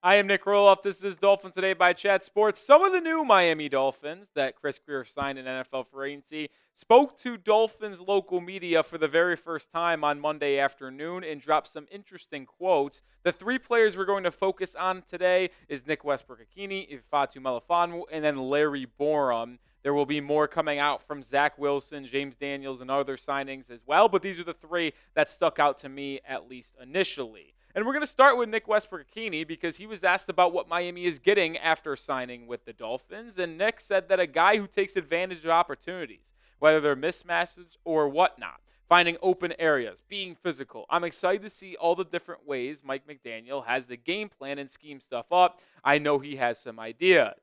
I am Nic Rohloff. This is Dolphins Today by Chat Sports. Some of the new Miami Dolphins that Chris Greer signed in NFL free agency spoke to Dolphins local media for the very first time on Monday afternoon and dropped some interesting quotes. The three players we're going to focus on today is Westbrook-Ikhine Ifeatu Melifonwu, and then Larry Borom. There will be more coming out from Zach Wilson, James Daniels, and other signings as well, but these are the three that stuck out to me at least initially. And we're going to start with Nic Westbrook-Ikhine because he was asked about what Miami is getting after signing with the Dolphins. And Nick said that a guy who takes advantage of opportunities, whether they're mismatches or whatnot, finding open areas, being physical. I'm excited to see all the different ways Mike McDaniel has the game plan and scheme stuff up. I know he has some ideas.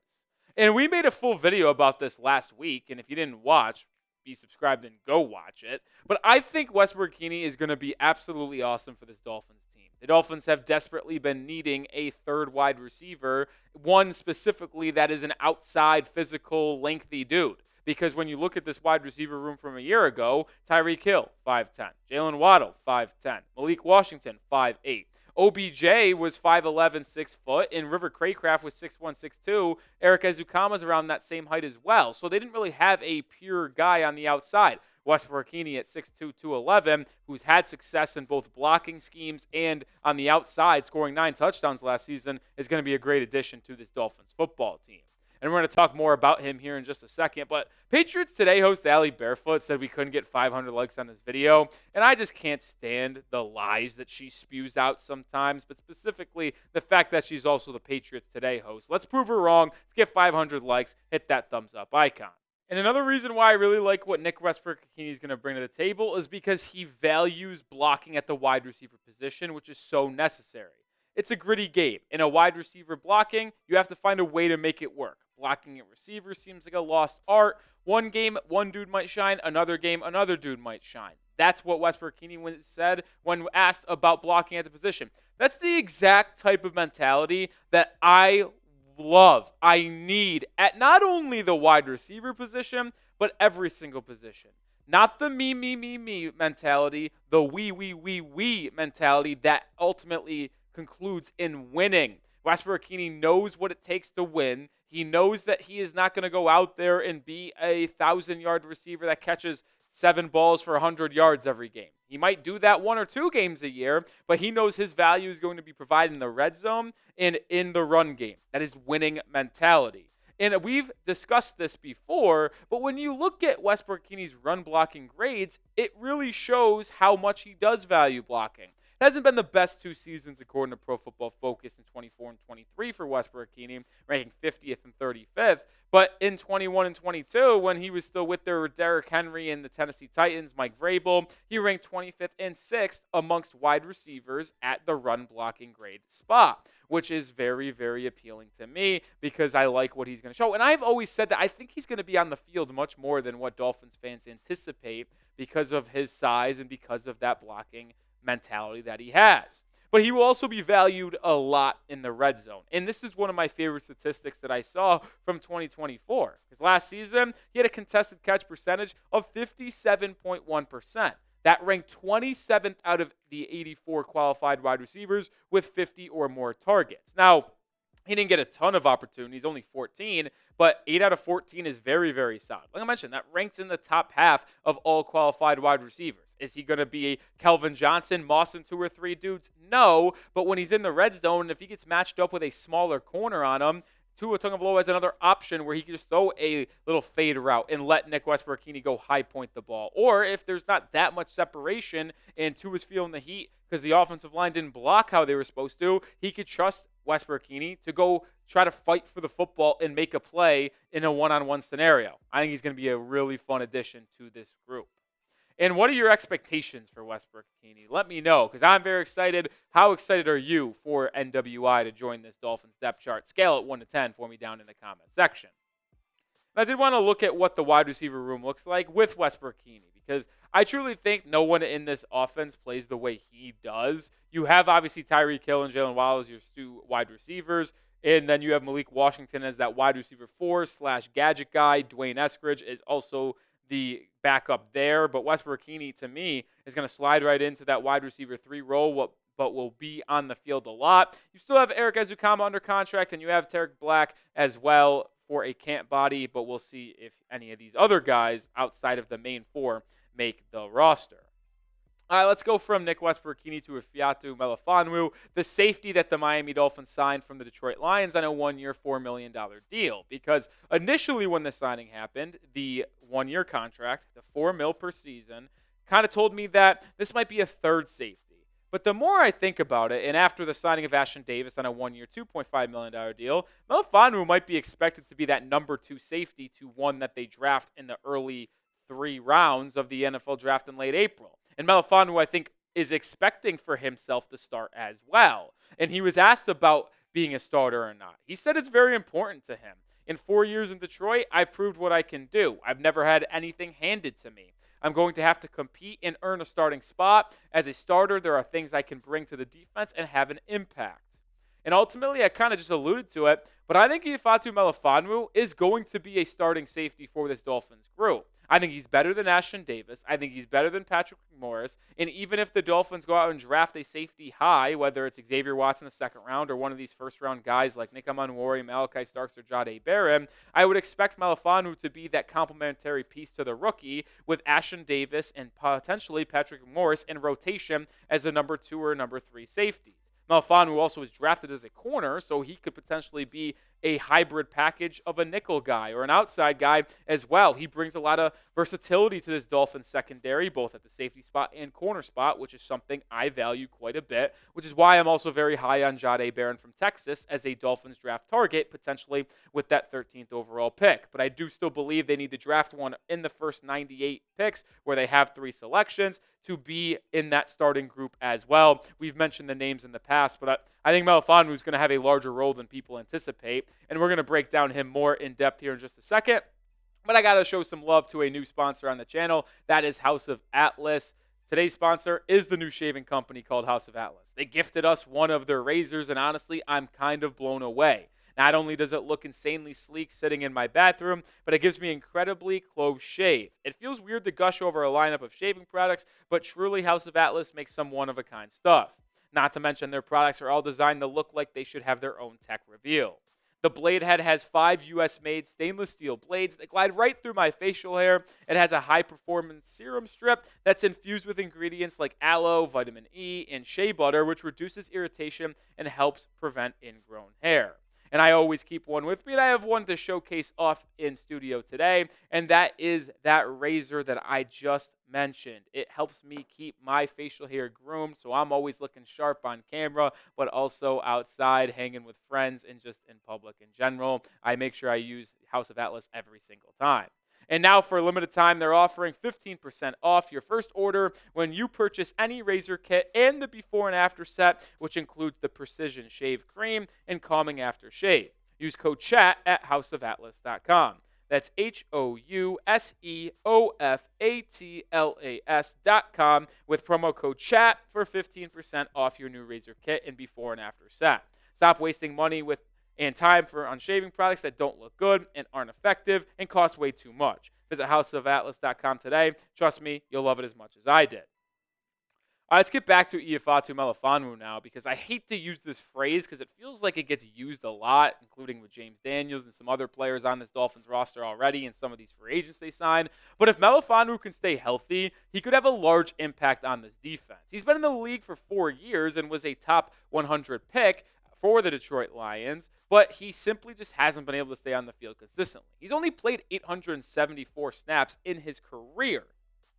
And we made a full video about this last week. And if you didn't watch, be subscribed and go watch it. But I think Westbrook-Ikhine is going to be absolutely awesome for this Dolphins team. The Dolphins have desperately been needing a third wide receiver, one specifically that is an outside, physical, lengthy dude. Because when you look at this wide receiver room from a year ago, Tyreek Hill, 5'10", Jalen Waddle, 5'10", Malik Washington, 5'8". OBJ was 5'11", 6 foot, and River Craycraft was 6'1", 6'2". Eric Ezukama's around that same height as well. So they didn't really have a pure guy on the outside. Westbrook-Ikhine at 6'2", 211, who's had success in both blocking schemes and on the outside, scoring 9 touchdowns last season, is going to be a great addition to this Dolphins football team. And we're going to talk more about him here in just a second. But Patriots Today host Allie Barefoot said we couldn't get 500 likes on this video. And I just can't stand the lies that she spews out sometimes, but specifically the fact that she's also the Patriots Today host. Let's prove her wrong. Let's get 500 likes. Hit that thumbs up icon. And another reason why I really like what Nic Westbrook-Ikhine is going to bring to the table is because he values blocking at the wide receiver position, which is so necessary. It's a gritty game. In a wide receiver blocking, you have to find a way to make it work. Blocking at receiver seems like a lost art. One game, one dude might shine. Another game, another dude might shine. That's what Westbrook-Ikhine said when asked about blocking at the position. That's the exact type of mentality that I love, I need at not only the wide receiver position, but every single position. Not the me mentality, the we mentality that ultimately concludes in winning. Westbrook-Ikhine knows what it takes to win. He knows that he is not going to go out there and be a 1,000-yard receiver that catches 7 balls for 100 yards every game. He might do that 1 or 2 games a year, but he knows his value is going to be provided in the red zone and in the run game. That is winning mentality. And we've discussed this before, but when you look at Westbrook-Ikhine's run blocking grades, it really shows how much he does value blocking. It hasn't been the best 2 seasons according to Pro Football Focus in 24 and 23 for Westbrook-Ikhine, ranking 50th and 35th. But in 21 and 22, when he was still with their Derrick Henry and the Tennessee Titans, Mike Vrabel, he ranked 25th and 6th amongst wide receivers at the run blocking grade spot, which is very, very appealing to me because I like what he's going to show. And I've always said that I think he's going to be on the field much more than what Dolphins fans anticipate because of his size and because of that blocking mentality that he has. But he will also be valued a lot in the red zone. And this is one of my favorite statistics that I saw from 2024. Because last season, he had a contested catch percentage of 57.1%. That ranked 27th out of the 84 qualified wide receivers with 50 or more targets. Now, he didn't get a ton of opportunities, only 14, but 8 out of 14 is very, very solid. Like I mentioned, that ranks in the top half of all qualified wide receivers. Is he going to be a Kelvin Johnson, Mawson 2 or 3 dudes? No, but when he's in the red zone, if he gets matched up with a smaller corner on him, Tua Tagovailoa has another option where he can just throw a little fade route and let Nic Westbrook-Ikhine go high point the ball. Or if there's not that much separation and Tua's feeling the heat because the offensive line didn't block how they were supposed to, he could trust Westbrook-Ikhine to go try to fight for the football and make a play in a one-on-one scenario. I think he's going to be a really fun addition to this group. And what are your expectations for Westbrook-Ikhine? Let me know, because I'm very excited. How excited are you for NWI to join this Dolphins depth chart? Scale it 1 to 10 for me down in the comments section. And I did want to look at what the wide receiver room looks like with Westbrook-Ikhine, because I truly think no one in this offense plays the way he does. You have, obviously, Tyreek Hill and Jalen Waddle as your 2 wide receivers. And then you have Malik Washington as that wide receiver 4/gadget guy. Dwayne Eskridge is also the backup there. But Westbrook-Ikhine, to me, is going to slide right into that wide receiver 3 role, what but will be on the field a lot. You still have Eric Ezukama under contract, and you have Tarek Black as well for a camp body, but we'll see if any of these other guys outside of the main four make the roster. All right, let's go from Nic Westbrook-Ikhine to Ifeatu Melifonwu, the safety that the Miami Dolphins signed from the Detroit Lions on a one-year, $4 million deal. Because initially when the signing happened, the one-year contract, the $4 million per season, kind of told me that this might be a third safety. But the more I think about it, and after the signing of Ashtyn Davis on a one-year, $2.5 million deal, Melifonwu might be expected to be that number 2 safety to one that they draft in the early 3 rounds of the NFL draft in late April. And Melifonwu, I think, is expecting for himself to start as well. And he was asked about being a starter or not. He said it's very important to him. In 4 years in Detroit, I've proved what I can do. I've never had anything handed to me. I'm going to have to compete and earn a starting spot. As a starter, there are things I can bring to the defense and have an impact. And ultimately, I kind of just alluded to it, but I think Ifeatu Melifonwu is going to be a starting safety for this Dolphins group. I think he's better than Ashtyn Davis. I think he's better than Patrick Morris. And even if the Dolphins go out and draft a safety high, whether it's Xavier Watson in the second round or one of these first-round guys like Nick Rohloff, Malachi Starks, or Jahdae Barron, I would expect Melifonwu to be that complementary piece to the rookie with Ashtyn Davis and potentially Patrick Morris in rotation as a number 2 or number 3 safeties. Melifonwu also was drafted as a corner, so he could potentially be a hybrid package of a nickel guy or an outside guy as well. He brings a lot of versatility to this Dolphins secondary, both at the safety spot and corner spot, which is something I value quite a bit, which is why I'm also very high on Jahdae Barron from Texas as a Dolphins draft target, potentially with that 13th overall pick. But I do still believe they need to draft one in the first 98 picks where they have 3 selections to be in that starting group as well. We've mentioned the names in the past, but I think Melifonwu is going to have a larger role than people anticipate, and we're going to break down him more in depth here in just a second. But I got to show some love to a new sponsor on the channel. That is House of Atlas. Today's sponsor is the new shaving company called House of Atlas. They gifted us one of their razors, and honestly, I'm kind of blown away. Not only does it look insanely sleek sitting in my bathroom, but it gives me incredibly close shave. It feels weird to gush over a lineup of shaving products, but truly House of Atlas makes some one-of-a-kind stuff. Not to mention their products are all designed to look like they should have their own tech reveal. The blade head has 5 US-made stainless steel blades that glide right through my facial hair. It has a high-performance serum strip that's infused with ingredients like aloe, vitamin E, and shea butter, which reduces irritation and helps prevent ingrown hair. And I always keep one with me, and I have one to showcase off in studio today, and that is that razor that I just mentioned. It helps me keep my facial hair groomed, so I'm always looking sharp on camera, but also outside, hanging with friends, and just in public in general. I make sure I use House of Atlas every single time. And now for a limited time, they're offering 15% off your first order when you purchase any razor kit and the before and after set, which includes the Precision Shave Cream and Calming After Shave. Use code CHAT at houseofatlas.com. That's HOUSEOFATLAS.com with promo code CHAT for 15% off your new razor kit and before and after set. Stop wasting money and time on shaving products that don't look good and aren't effective and cost way too much. Visit houseofatlas.com today. Trust me, you'll love it as much as I did. All right, let's get back to Ifeatu Melifonwu now, because I hate to use this phrase because it feels like it gets used a lot, including with James Daniels and some other players on this Dolphins roster already and some of these free agents they signed. But if Melifonwu can stay healthy, he could have a large impact on this defense. He's been in the league for 4 years and was a top 100 pick for the Detroit Lions, but he simply just hasn't been able to stay on the field consistently. He's only played 874 snaps in his career.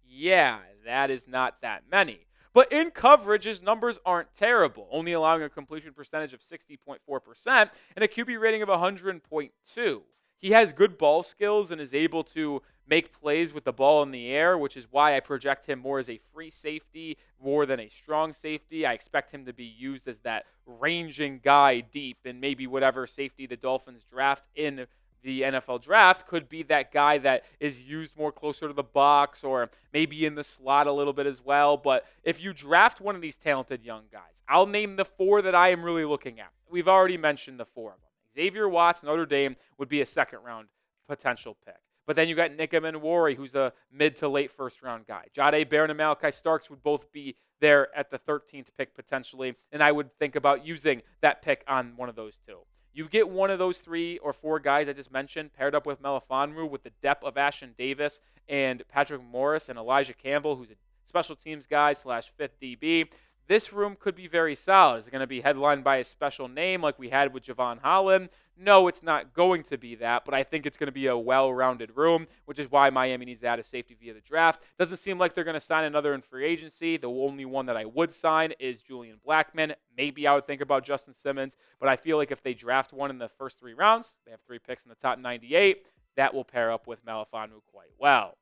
Yeah, that is not that many. But in coverage, his numbers aren't terrible, only allowing a completion percentage of 60.4% and a QB rating of 100.2. He has good ball skills and is able to make plays with the ball in the air, which is why I project him more as a free safety more than a strong safety. I expect him to be used as that ranging guy deep, and maybe whatever safety the Dolphins draft in the NFL draft could be that guy that is used more closer to the box or maybe in the slot a little bit as well. But if you draft one of these talented young guys, I'll name the 4 that I am really looking at. We've already mentioned the 4 of them. Xavier Watson, Notre Dame, would be a second-round potential pick. But then you got Nic Rohloff, who's a mid to late first-round guy. Jahdae Barron and Malachi Starks would both be there at the 13th pick potentially, and I would think about using that pick on one of those two. You get one of those 3 or 4 guys I just mentioned paired up with Melifonwu with the depth of Ashton Davis and Patrick Morris and Elijah Campbell, who's a special teams guy / fifth DB. This room could be very solid. Is it going to be headlined by a special name like we had with Javon Holland? No, it's not going to be that, but I think it's going to be a well-rounded room, which is why Miami needs to add a safety via the draft. Doesn't seem like they're going to sign another in free agency. The only one that I would sign is Julian Blackmon. Maybe I would think about Justin Simmons, but I feel like if they draft one in the first 3 rounds, they have 3 picks in the top 98, that will pair up with Melifonwu quite well.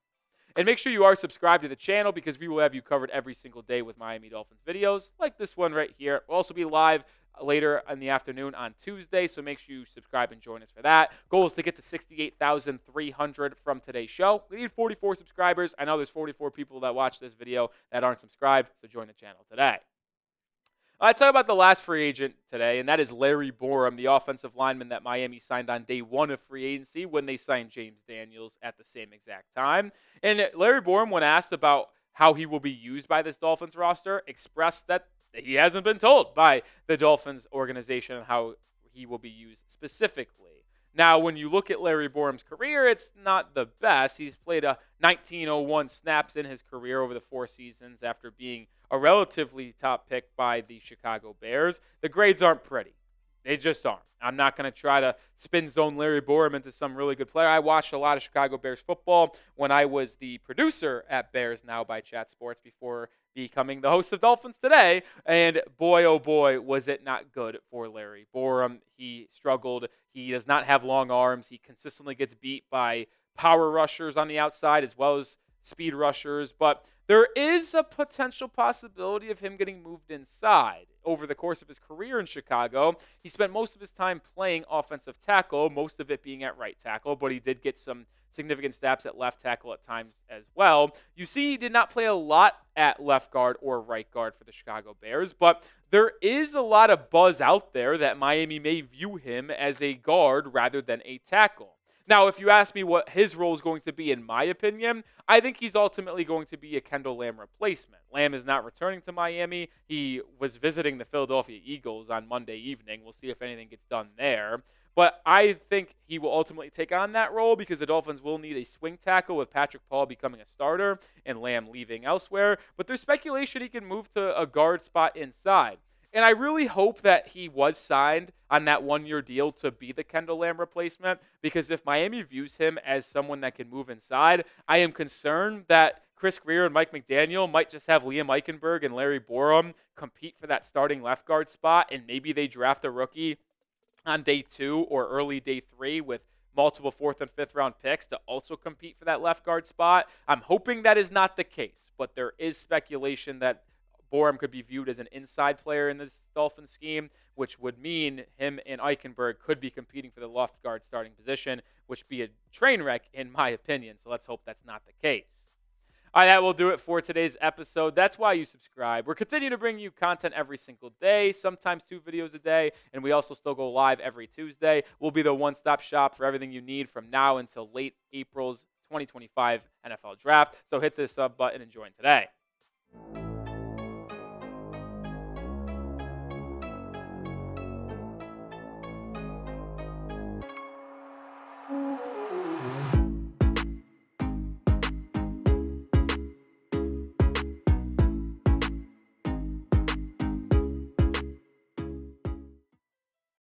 And make sure you are subscribed to the channel because we will have you covered every single day with Miami Dolphins videos like this one right here. We'll also be live later in the afternoon on Tuesday, so make sure you subscribe and join us for that. Goal is to get to 68,300 from today's show. We need 44 subscribers. I know there's 44 people that watch this video that aren't subscribed, so join the channel today. Let's talk about the last free agent today, and that is Larry Borom, the offensive lineman that Miami signed on day 1 of free agency when they signed James Daniels at the same exact time. And Larry Borom, when asked about how he will be used by this Dolphins roster, expressed that he hasn't been told by the Dolphins organization on how he will be used specifically. Now, when you look at Larry Borom's career, it's not the best. He's played a 1901 snaps in his career over the 4 seasons after being a relatively top pick by the Chicago Bears. The grades aren't pretty. They just aren't. I'm not going to try to spin zone Larry Borom into some really good player. I watched a lot of Chicago Bears football when I was the producer at Bears Now by Chat Sports before becoming the host of Dolphins Today. And boy, oh boy, was it not good for Larry Borom. He struggled. He does not have long arms. He consistently gets beat by power rushers on the outside as well as speed rushers. But there is a potential possibility of him getting moved inside. Over the course of his career in Chicago, he spent most of his time playing offensive tackle, most of it being at right tackle, but he did get some significant snaps at left tackle at times as well. You see, he did not play a lot at left guard or right guard for the Chicago Bears, but there is a lot of buzz out there that Miami may view him as a guard rather than a tackle. Now, if you ask me what his role is going to be, in my opinion, I think he's ultimately going to be a Kendall Lamb replacement. Lamb is not returning to Miami. He was visiting the Philadelphia Eagles on Monday evening. We'll see if anything gets done there. But I think he will ultimately take on that role because the Dolphins will need a swing tackle with Patrick Paul becoming a starter and Lamb leaving elsewhere. But there's speculation he can move to a guard spot inside. And I really hope that he was signed on that 1-year deal to be the Kendall Lamb replacement, because if Miami views him as someone that can move inside, I am concerned that Chris Grier and Mike McDaniel might just have Liam Eichenberg and Larry Borom compete for that starting left guard spot, and maybe they draft a rookie on day 2 or early day 3 with multiple 4th and 5th round picks to also compete for that left guard spot. I'm hoping that is not the case, but there is speculation that Borom could be viewed as an inside player in this Dolphins scheme, which would mean him and Eichenberg could be competing for the left guard starting position, which would be a train wreck in my opinion. So let's hope that's not the case. All right, that will do it for today's episode. That's why you subscribe. We're continuing to bring you content every single day, sometimes 2 videos a day, and we also still go live every Tuesday. We'll be the one-stop shop for everything you need from now until late April's 2025 NFL Draft. So hit the sub button and join today.